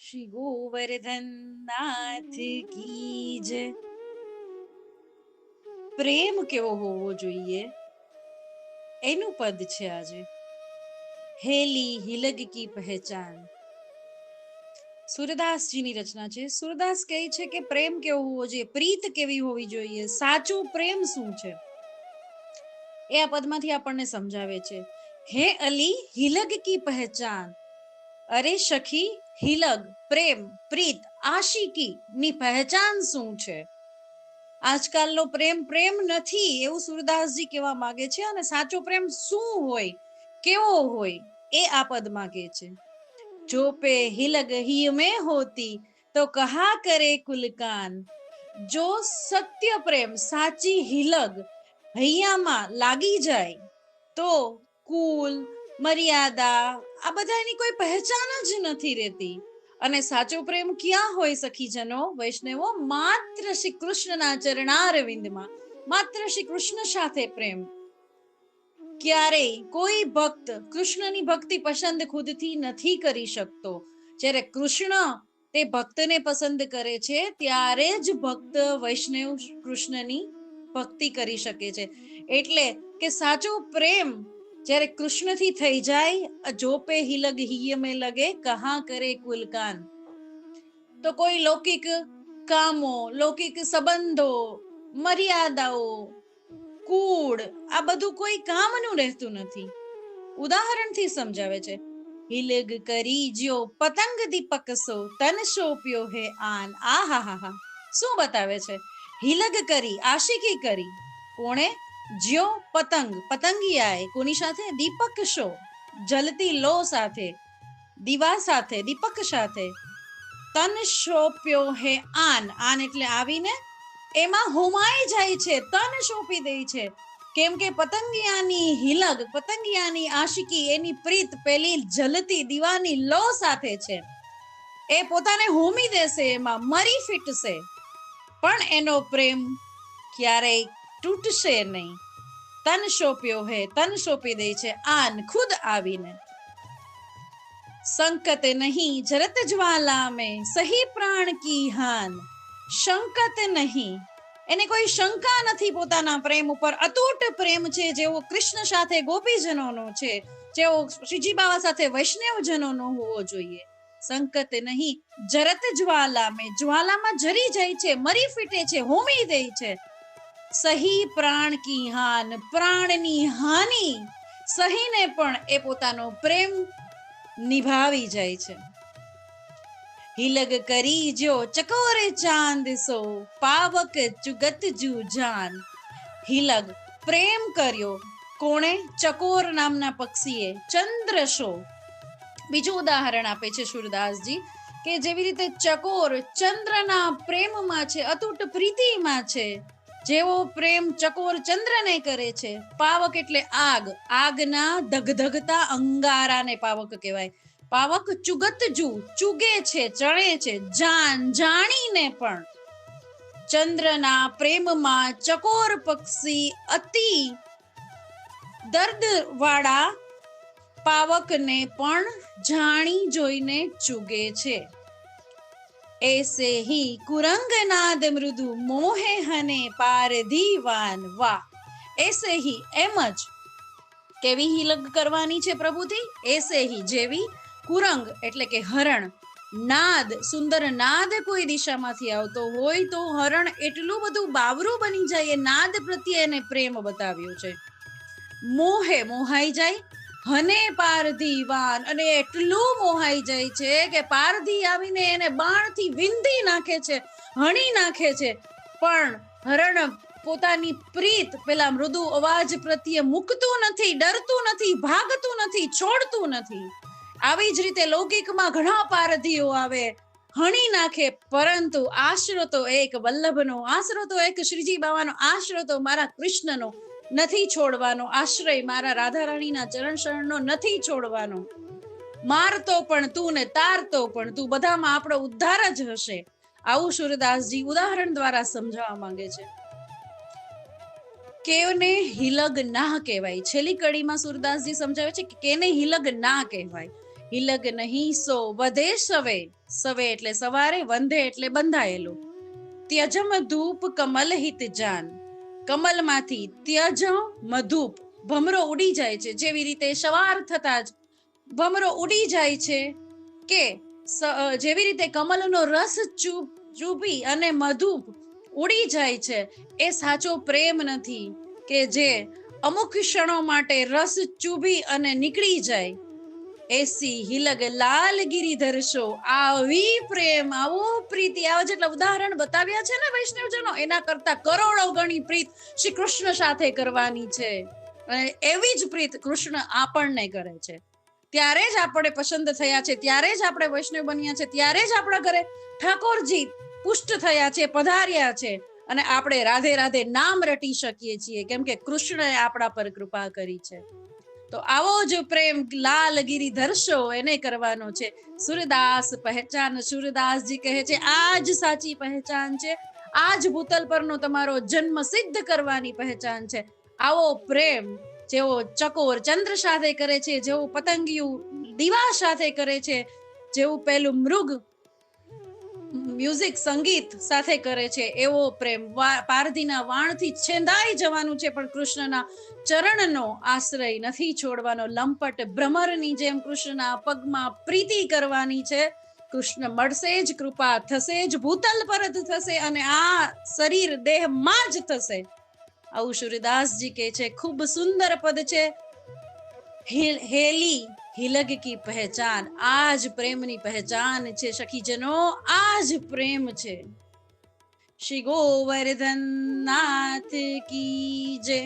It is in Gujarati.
શ્રી ગોવર્ધન નાથ કી જય. પ્રેમ કેવો હોવો જોઈએ એનું પદ છે આજે. હેલી હિલગ કી પહેચાન. સુરદાસજીની રચના છે. સુરદાસ કહે છે કે પ્રેમ કેવો હોવો જોઈએ, પ્રીત કેવી હોવી જોઈએ, સાચું પ્રેમ શું છે એ આ પદમાંથી આપણને સમજાવે છે. હે અલી હિલગ કી પહેચાન. અરે સખી, હિલગ પ્રેમ, પ્રીત, આશિકી ની પહેચાન શું છે? આજકાલનો પ્રેમ પ્રેમ નથી એવું સુરદાસજી કહેવા માંગે છે. અને સાચો પ્રેમ શું હોય, કેવો હોય એ આ પદમાં કહે છે. જો પે હિલગ હી મેં હોતી તો કહા કરે કુલકાન. જો સત્ય પ્રેમ, સાચી હિલગ હૈયામાં લાગી જાય તો કુલ, મર્યાદા આ બધાની કોઈ પહેચાન જ નથી રહેતી. અને સાચો પ્રેમ ક્યાં હોય સખીજનો, વૈષ્ણવો? માત્ર શ્રી કૃષ્ણના ચરણારવિંદમાં, માત્ર શ્રી કૃષ્ણ સાથે પ્રેમ. ક્યારેય કોઈ ભક્ત કૃષ્ણની ભક્તિ પસંદ ખુદથી નથી કરી શકતો. જ્યારે કૃષ્ણ તે ભક્તને પસંદ કરે છે ત્યારે જ ભક્ત વૈષ્ણવ કૃષ્ણની ભક્તિ કરી શકે છે. એટલે કે સાચો પ્રેમ જ્યારે કૃષ્ણથી થઈ જાય, જો પે હિલગ હિય મેં લગે કહા કરે કુલકાન. તો કોઈ લૌકિક કામો, લૌકિક સંબંધો, મર્યાદાઓ, કૂળ આ બધું કોઈ કામનું રહેતું નથી. ઉદાહરણથી સમજાવે છે. હિલગ કરી જ્યો પતંગ દીપક સો તન સોપ્યો હે આન. આ હા હા હા, શું બતાવે છે? હિલગ કરી, આશિકી કરી. કોણે? જ્યો પતંગ, પતંગિયાએ. કોની સાથે? દીપક શો, જલતી લો સાથે, દીવા સાથે, દીપક સાથે. તન સોપ્યો હે આન. આન એટલે આવીને એમાં હોમાઈ જાય છે, તન સોંપી દે છે. કેમ કે પતંગિયાની હિલગ, પતંગિયાની આશિકી, એની પ્રીત પેલી જલતી દીવાની લો સાથે છે. એ પોતાને હોમી દેશે, એમાં મરી ફીટશે, પણ એનો પ્રેમ ક્યારેય તૂટશે નહીં. તન સોંપ્યો હે, તન સોંપી દે છે, આન ખુદ આવીને. સંકત નહીં જરત જ્વાલા में સહી પ્રાણ કી હાન. સંકત નહીં, એને કોઈ શંકા નથી પોતાના પ્રેમ ઉપર. અતૂટ પ્રેમ છે જેવો કૃષ્ણ સાથે ગોપીજનોનો છે, જેવો શ્રીજી બાવા સાથે વૈષ્ણવજનોનો હોવો જોઈએ. સંકત નહીં જરત જ્વાલા में, જ્વાલામાં જરી જાય છે, મરી ફીટે છે, હોમી દે છે. સહી પ્રાણ કી હાન, પ્રાણની હાનિ સહીને પણ એ પોતાનો પ્રેમ નિભાવી જાય છે. હિલગ કરી જો ચકોરે ચાંદ સો પાવક ચુગત જુ જાન. હિલગ પ્રેમ કર્યો કોણે? ચકોર નામના પક્ષીએ, ચંદ્ર શો. બીજું ઉદાહરણ આપે છે સુરદાસજી કે જેવી રીતે ચકોર ચંદ્રના પ્રેમમાં છે, અતૂટ પ્રીતિમાં છે, જેવો પ્રેમ ચકોર ચંદ્રને કરે છે. પાવક એટલે આગ, આગના ધગધગતા અંગારાને પાવક કહેવાય. પાવક ચુગત જુ, ચુગે છે, ચણે છે, જાન જાણીને પણ. ચંદ્રના પ્રેમમાં ચકોર પક્ષી અતિ દર્દ વાળા પાવકને પણ જાણી જોઈને ચુગે છે. ऐसे ही कुरंग नाद मृदु मोहे हने पारधीवान. વાહ! ऐसे ही, એમ જ. કેવી હિલગ કરવાની છે પ્રભુથી? ऐसे ही, જેવી કુરંગ એટલે કે હરણ, નાદ, સુંદર નાદ કોઈ દિશામાંથી આવતો હોય તો હરણ એટલું બધું બાવરું બની જાય, એ નાદ પ્રત્યે એને પ્રેમ બતાવ્યો છે. મોહે, મોહાઈ જાય. હને પારધીવાન, અને એટલું મોહાઈ જાય છે કે પારધી આવીને એને બાણથી વિંધી નાખે છે, હણી નાખે છે. પણ હરણ પોતાની પ્રીત પેલા મૃદુ અવાજ પ્રત્યે મૂકતું નથી, ડરતું નથી, ભાગતું નથી, છોડતું નથી. આવી જ રીતે લૌકિકમાં ઘણા પારધીઓ આવે, હણી નાખે, પરંતુ આશરો તો એક વલ્લભનો, આશરો તો એક શ્રીજી બાવાનો, આશરો તો મારા કૃષ્ણનો નથી છોડવાનો. આશ્રય મારા રાધારાણીના ચરણ શરણનો નથી છોડવાનો. મારતો પણ તું ને તારતો પણ તું, બધામાં આપણો ઉદ્ધાર જ હશે. આવું સુરદાસજી ઉદાહરણ દ્વારા સમજાવવા માંગે છે. કેને હિલગ ના કહેવાય? છેલ્લી કડીમાં સુરદાસજી સમજાવે છે કે કેને હિલગ ના કહેવાય. હિલગ નહીં સો વધે સવે, સવે એટલે સવારે, વંધે એટલે બંધાયેલું. ત્યજમ ધૂપ કમલ હિત જાન, કમલમાંથી ત્યજ મધૂપ, ભમરો ઉડી જાય છે. જેવી રીતે સવાર થતા જ ભમરો ઉડી જાય છે, કે જેવી રીતે કમલનો રસ ચૂપી અને મધુપ ઉડી જાય છે, એ સાચો પ્રેમ નથી કે જે અમુક ક્ષણો માટે રસ ચૂબી અને નીકળી જાય. એસી હિલગ લાલ ગિરિધરશો, આવી પ્રેમ, આવો પ્રીતિ, આવા જેટલા ઉદાહરણ બતાવ્યા છે ને વૈષ્ણવજનો, એના કરતા કરોડો ગણી પ્રીત શ્રી કૃષ્ણ સાથે કરવાની છે. અને એવી જ પ્રીત કૃષ્ણ આપણને કરે છે. ત્યારે જ આપણે પસંદ થયા છે, ત્યારે જ આપણે વૈષ્ણવ બન્યા છે, ત્યારે જ આપણા ઘરે ઠાકોરજી પુષ્ટ થયા છે, પધાર્યા છે, અને આપણે રાધે રાધે નામ રટી શકીએ છીએ, કેમ કે કૃષ્ણએ આપણા પર કૃપા કરી છે. તો આવો જ પ્રેમ લાલ ગિરિધરશો એને કરવાનો છે. સુરદાસ પહેચાન, સુરદાસજી કહે છે આ જ સાચી પહેચાન છે, આ જ ભૂતલ પરનો તમારો જન્મ સિદ્ધ કરવાની પહેચાન છે. આવો પ્રેમ જેવો ચકોર ચંદ્ર સાથે કરે છે, જેવું પતંગિયું દીવા સાથે કરે છે, જેવું પેલું મૃગ મ્યુઝિક સંગીત સાથે કરે છે, એવો પ્રેમ પારધીના વાણથી છેંદાઈ જવાનું છે, પણ કૃષ્ણના ચરણનો આશ્રય નથી છોડવાનો. લંપટ ભ્રમરની જેમ કૃષ્ણના પગમાં પ્રીતિ કરવાની છે. કૃષ્ણ મળશે જ, કૃપા થશે જ, ભૂતલ પર જ થશે, અને આ શરીર દેહમાં જ થશે. આવું સૂર્યદાસજી કહે છે. ખૂબ સુંદર પદ છે. હેલી હિલગ કી પહેચાન, આજ પ્રેમની પહેચાન છે સખીજનો, આજ પ્રેમ છે. શ્રી ગોવર્ધન નાથ કી જય.